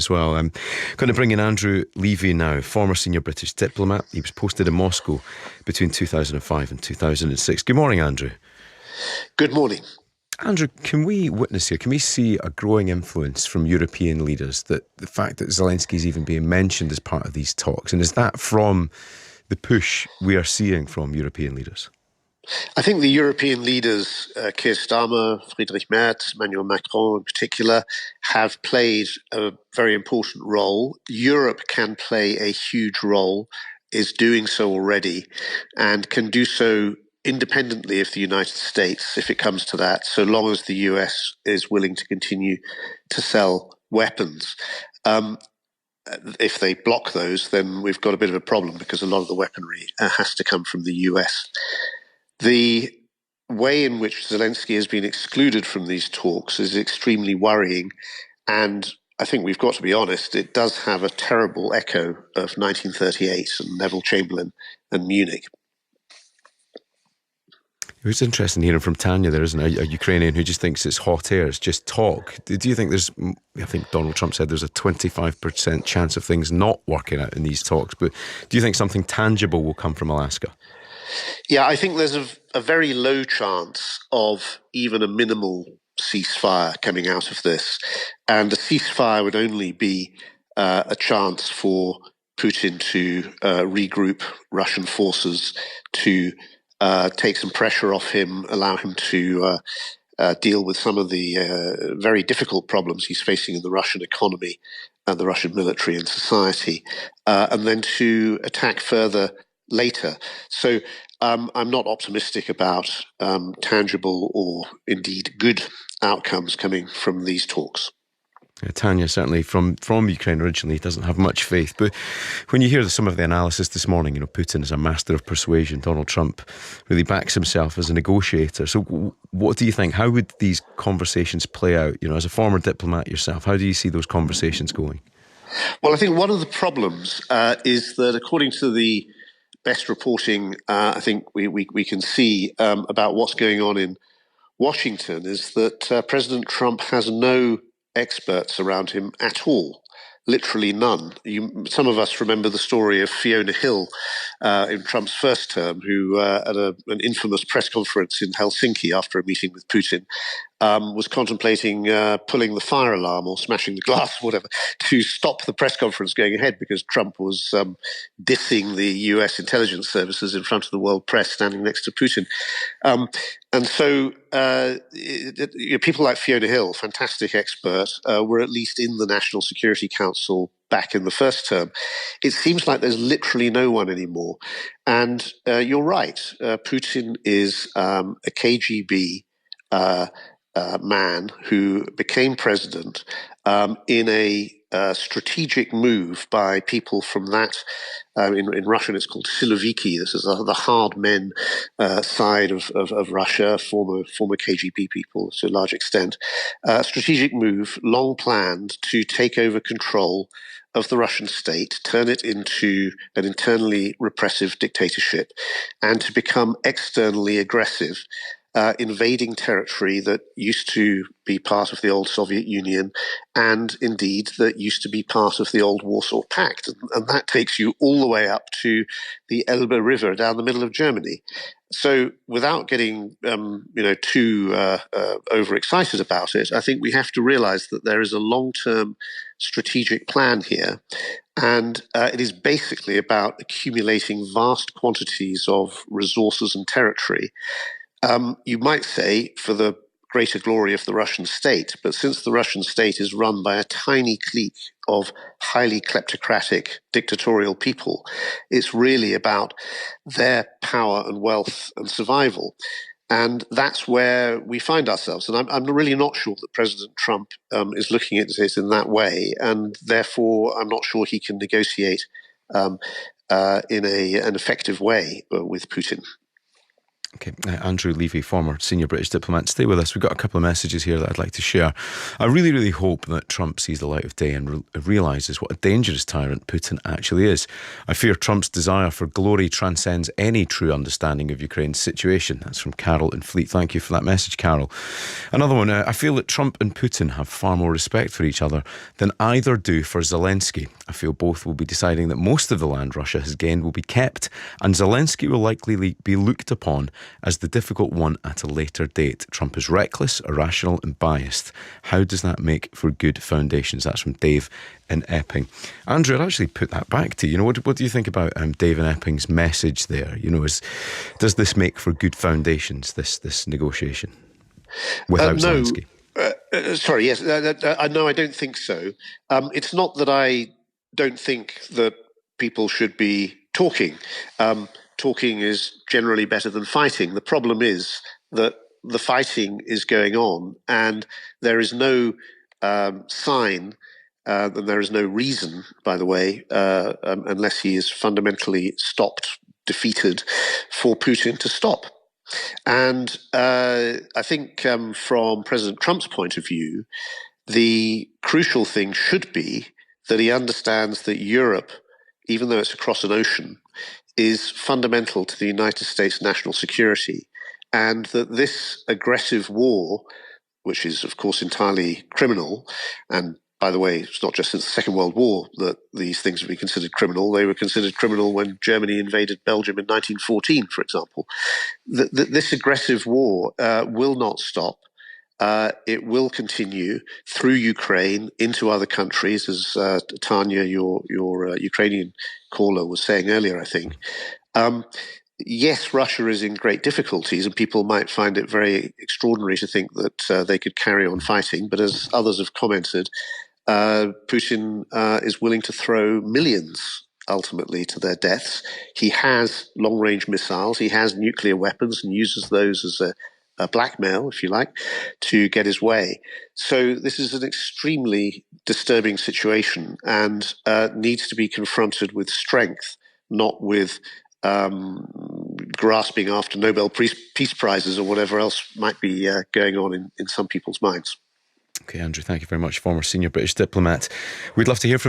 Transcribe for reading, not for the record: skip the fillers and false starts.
as well. I'm going to bring in Andrew Levy now, former senior British diplomat. He was posted in Moscow between 2005 and 2006. Good morning, Andrew. Good morning. Andrew, can we witness here, can we see a growing influence from European leaders, that the fact that Zelensky is even being mentioned as part of these talks? And is that from the push we are seeing from European leaders? I think the European leaders, Keir Starmer, Friedrich Merz, Emmanuel Macron in particular, have played a very important role. Europe can play a huge role, is doing so already, and can do so independently of the United States, if it comes to that, so long as the US is willing to continue to sell weapons. If they block those, then we've got a bit of a problem, because a lot of the weaponry has to come from the US. The way in which Zelensky has been excluded from these talks is extremely worrying. And I think we've got to be honest, it does have a terrible echo of 1938 and Neville Chamberlain and Munich. It's interesting hearing from Tanya there, isn't it? A Ukrainian who just thinks it's hot air, it's just talk. Do you think I think Donald Trump said there's a 25% chance of things not working out in these talks, but do you think something tangible will come from Alaska? Yeah, I think there's a very low chance of even a minimal ceasefire coming out of this. And a ceasefire would only be a chance for Putin to regroup Russian forces, to take some pressure off him, allow him to deal with some of the very difficult problems he's facing in the Russian economy and the Russian military and society, and then to attack further later. So I'm not optimistic about tangible or indeed good outcomes coming from these talks. Tanya, certainly from Ukraine originally, doesn't have much faith. But when you hear some of the analysis this morning, Putin is a master of persuasion. Donald Trump really backs himself as a negotiator. So what do you think? How would these conversations play out? As a former diplomat yourself, how do you see those conversations going? Well, I think one of the problems is that, according to the best reporting I think we can see about what's going on in Washington, is that President Trump has no experts around him at all. Literally none. Some of us remember the story of Fiona Hill in Trump's first term, who at an infamous press conference in Helsinki after a meeting with Putin was contemplating pulling the fire alarm or smashing the glass or whatever to stop the press conference going ahead, because Trump was dissing the US intelligence services in front of the world press standing next to Putin. And so people like Fiona Hill, fantastic expert, were at least in the National Security Council back in the first term. It seems like there's literally no one anymore. And you're right, Putin is a KGB man who became president in a strategic move by people from that. In Russian, it's called Siloviki. This is the hard men side of Russia, former KGB people to a large extent. Strategic move, long planned, to take over control of the Russian state, turn it into an internally repressive dictatorship, and to become externally aggressive, invading territory that used to be part of the old Soviet Union, and indeed that used to be part of the old Warsaw Pact. And that takes you all the way up to the Elbe River down the middle of Germany. So without getting too overexcited about it, I think we have to realize that there is a long-term strategic plan here. And it is basically about accumulating vast quantities of resources and territory. You might say for the greater glory of the Russian state, but since the Russian state is run by a tiny clique of highly kleptocratic dictatorial people, it's really about their power and wealth and survival. And that's where we find ourselves. And I'm really not sure that President Trump is looking at it in that way. And therefore, I'm not sure he can negotiate in an effective way with Putin. Okay, Andrew Levy, former senior British diplomat, stay with us. We've got a couple of messages here that I'd like to share. I really, really hope that Trump sees the light of day and realises what a dangerous tyrant Putin actually is. I fear Trump's desire for glory transcends any true understanding of Ukraine's situation. That's from Carol in Fleet. Thank you for that message, Carol. Another one, I feel that Trump and Putin have far more respect for each other than either do for Zelensky. I feel both will be deciding that most of the land Russia has gained will be kept, and Zelensky will likely be looked upon as the difficult one at a later date. Trump is reckless, irrational and biased. How does that make for good foundations? That's from Dave in Epping. Andrew, I'd actually put that back to you. What do you think about Dave in Epping's message there? Does this make for good foundations, this negotiation without Zelensky? Sorry, yes. No, I don't think so. It's not that I don't think that people should be talking. Talking is generally better than fighting. The problem is that the fighting is going on, and there is no sign, and there is no reason, by the way, unless he is fundamentally defeated, for Putin to stop. And I think from President Trump's point of view, the crucial thing should be that he understands that Europe, even though it's across an ocean, is fundamental to the United States national security, and that this aggressive war, which is, of course, entirely criminal, and by the way, it's not just since the Second World War that these things have been considered criminal. They were considered criminal when Germany invaded Belgium in 1914, for example. This aggressive war will not stop. It will continue through Ukraine into other countries, as Tanya, your Ukrainian caller, was saying earlier, I think. Yes, Russia is in great difficulties, and people might find it very extraordinary to think that they could carry on fighting. But as others have commented, Putin is willing to throw millions ultimately to their deaths. He has long-range missiles. He has nuclear weapons and uses those as a blackmail, if you like, to get his way. So this is an extremely disturbing situation, and needs to be confronted with strength, not with grasping after Nobel Peace Prizes or whatever else might be going on in some people's minds. Okay, Andrew, thank you very much, former senior British diplomat. We'd love to hear from